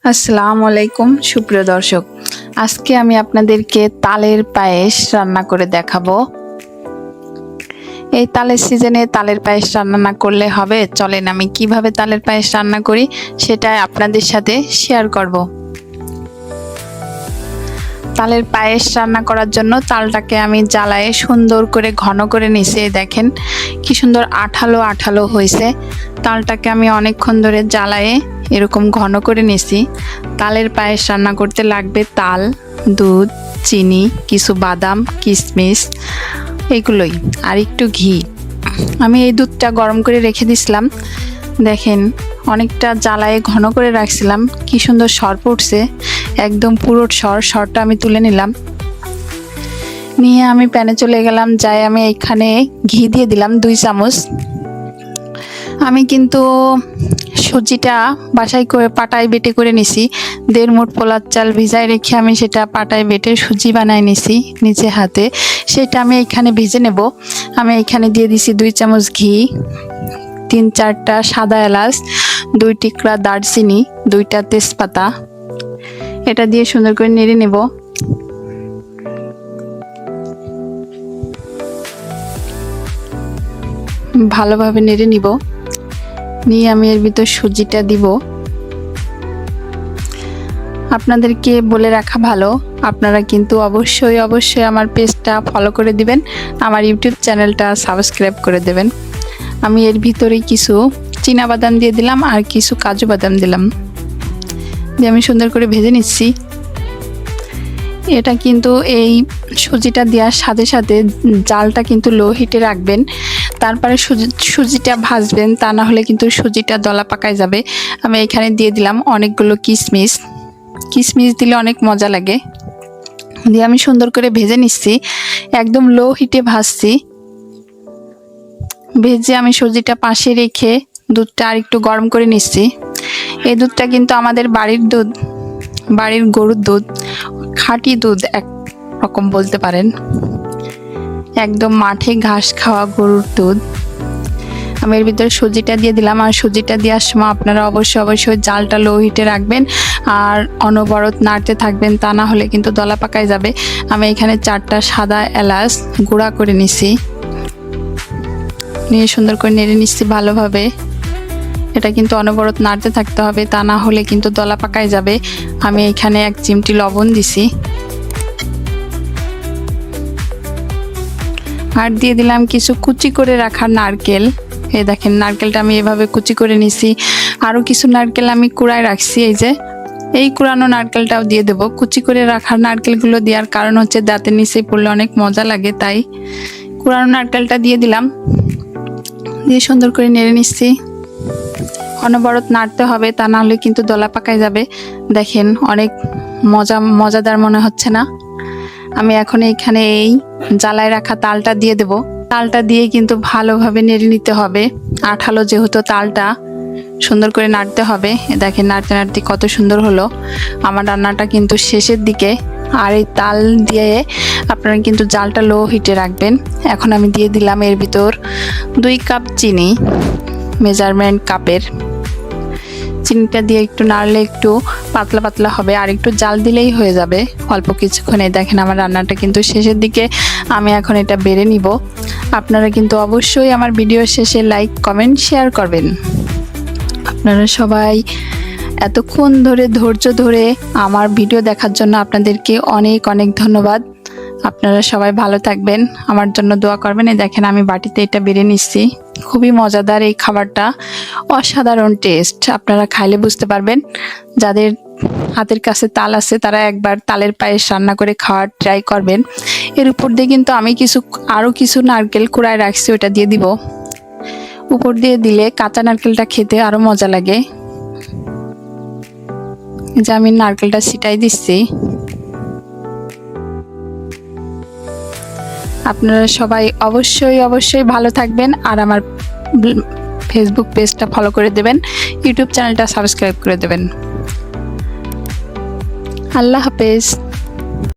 আসসালামু আলাইকুম সুপ্রিয় দর্শক, আজকে আমি আপনাদেরকে তালের পায়েস রান্না করে দেখাবো। এই তালের সিজনে তালের পায়েস রান্না না করলে হবে? চলেন আমি কিভাবে তালের পায়েস রান্না করি সেটা আপনাদের সাথে শেয়ার করব। তালের পায়েস রান্না করার জন্য তালটাকে আমি জ্বালায়ে সুন্দর করে ঘন করে নিছি। দেখেন কি সুন্দর আঠালো আঠালো হয়েছে। তালটাকে আমি অনেকক্ষণ ধরে জ্বালায়ে এরকম ঘন করে নিছি। তালের পায়েস রান্না করতে লাগবে তাল, দুধ, চিনি, কিছু বাদাম, কিশমিশ, এগুলোই, আর একটু ঘি। আমি এই দুধটা গরম করে রেখে দিছিলাম। দেখেন অনেকটা জ্বালায়ে ঘন করে রাখছিলাম, কি সুন্দর সর পড়ছে, একদম পুরো সরটা আমি তুলে নিলাম। নিয়ে আমি প্যানে চলে গেলাম, যাই আমি এখানে ঘি দিয়ে দিলাম 2 চামচ। আমি কিন্তু সুজিটা বাসায় করে পাটায় বেটে করে নিছি। 1.5 মুঠ পোলার চাল ভিজায় রেখে আমি সেটা পাটায় বেটে সুজি বানায় নিছি নিচে হাতে। সেটা আমি এখানে ভেজে নেব। আমি এখানে দিয়ে দিছি 2 চামচ ঘি, 3-4টা সাদা এলাচ, 2 টুকরা দারচিনি, 2টা তেজপাতা। এটা দিয়ে সুন্দর করে নেড়ে নেব। ভালোভাবে নেড়ে নিব। নিয়ে আমি এর ভিতর সুজিটা দিব। আপনাদেরকে বলে রাখা ভালো, আপনারা কিন্তু অবশ্যই আমার পেজটা ফলো করে দিবেন, আমার ইউটিউব চ্যানেলটা সাবস্ক্রাইব করে দেবেন। আমি এর ভিতরে কিছু চীনা বাদাম দিয়ে দিলাম আর কিছু কাজু বাদাম দিলাম, দিয়ে আমি সুন্দর করে ভেজে নিচ্ছি। এটা কিন্তু এই সুজিটা দেওয়ার সাথে সাথে জালটা কিন্তু লো হিটে রাখবেন, তারপরে সুজিটা ভাজবেন, তা না হলে কিন্তু সুজিটা দলা পাকায় যাবে। আমি এখানে দিয়ে দিলাম অনেকগুলো কিশমিশ দিলে অনেক মজা লাগে। দিয়ে আমি সুন্দর করে ভেজে নিচ্ছি, একদম লো হিটে ভাজছি। ভেজে আমি সুজিটা পাশে রেখে দুধটা আর একটু গরম করে নিচ্ছি। এই দুধটা কিন্তু আমাদের বাড়ির দুধ, বাড়ির গরুর দুধ, খাঁটি দুধ এক রকম বলতে পারেন, একদম মাঠে ঘাস খাওয়া গরুর দুধ। আমি এর ভিতরে সুজিটা দিয়ে দিলাম। আর সুজিটা দেওয়ার সময় আপনারা অবশ্যই জালটা লো হিটে রাখবেন আর অনবরত নাড়তে থাকবেন, তা না হলে কিন্তু দলা পাকায় যাবে। আমি এখানে 4টা সাদা এলাচ গুঁড়া করে নিছি, নিয়ে সুন্দর করে নেড়ে নিচ্ছি ভালোভাবে। এটা কিন্তু অনবরত নাড়তে থাকতে হবে, তা না হলে কিন্তু দলা পাকায় যাবে। আমি এখানে 1 চিমটি লবণ দিছি, আর দিয়ে দিলাম কিছু কুচি করে রাখা নারকেল। এই দেখেন নারকেলটা আমি এভাবে কুচি করে নিছি। আরও কিছু নারকেল আমি কুড়ায় রাখছি, এই যে এই কুড়ানো নারকেলটাও দিয়ে দেবো। কুচি করে রাখা নারকেলগুলো দেওয়ার কারণ হচ্ছে দাঁতের নিচে পড়লে অনেক মজা লাগে, তাই কুড়ানো নারকেলটা দিয়ে দিলাম। দিয়ে সুন্দর করে নেড়ে নিচ্ছি। অনবরত নাড়তে হবে, তা না হলে কিন্তু দলা পাকায় যাবে। দেখেন অনেক মজাদার মনে হচ্ছে না? আমি এখন এইখানে এই জ্বালায় রাখা তালটা দিয়ে দেব। তালটা দিয়ে কিন্তু ভালোভাবে নেড়ে নিতে হবে, আঠালো যেহেতু তালটা, সুন্দর করে নাড়তে হবে। দেখেন নাড়তে নাড়তে কত সুন্দর হলো। আমার রান্নাটা কিন্তু শেষের দিকে। আর এই তাল দিয়ে আপনারা কিন্তু জালটা লো হিটে রাখবেন। এখন আমি দিয়ে দিলাম এর ভিতর 2 কাপ চিনি, মেজারমেন্ট কাপের। চিনিটা দিয়ে একটু নাড়লে একটু পাতলা পাতলা হবে, আর একটু জাল দিলেই হয়ে যাবে অল্প কিছুক্ষণে। দেখেন আমার রান্নাটা কিন্তু শেষের দিকে। আমি এখন এটা বেড়ে নিব। আপনারা কিন্তু অবশ্যই আমার ভিডিও শেষে লাইক, কমেন্ট, শেয়ার করবেন। আপনারা সবাই এতক্ষণ ধরে ধৈর্য ধরে আমার ভিডিও দেখার জন্য আপনাদেরকে অনেক ধন্যবাদ। আপনারা সবাই ভালো থাকবেন, আমার জন্য দোয়া করবেন। এই দেখেন আমি বাটিতে এটা বেড়ে নিচ্ছি। খুবই মজাদার এই খাবারটা, অসাধারণ টেস্ট। আপনারা খাইলে বুঝতে পারবেন। যাদের হাতের কাছে তাল আছে তারা একবার তালের পায়েস রান্না করে খাওয়ার ট্রাই করবেন। এর উপর দিয়ে কিন্তু আমি আরও কিছু নারকেল কুড়ায় রাখছি, ওটা দিয়ে দিব। উপর দিয়ে দিলে কাঁচা নারকেলটা খেতে আরো মজা লাগে। যে আমি নারকেলটা ছিটাই দিচ্ছি। আপনারা সবাই অবশ্যই ভালো থাকবেন, আর আমার ফেসবুক পেজটা ফলো করে দেবেন, ইউটিউব চ্যানেলটা সাবস্ক্রাইব করে দেবেন। আল্লাহ হাফেজ।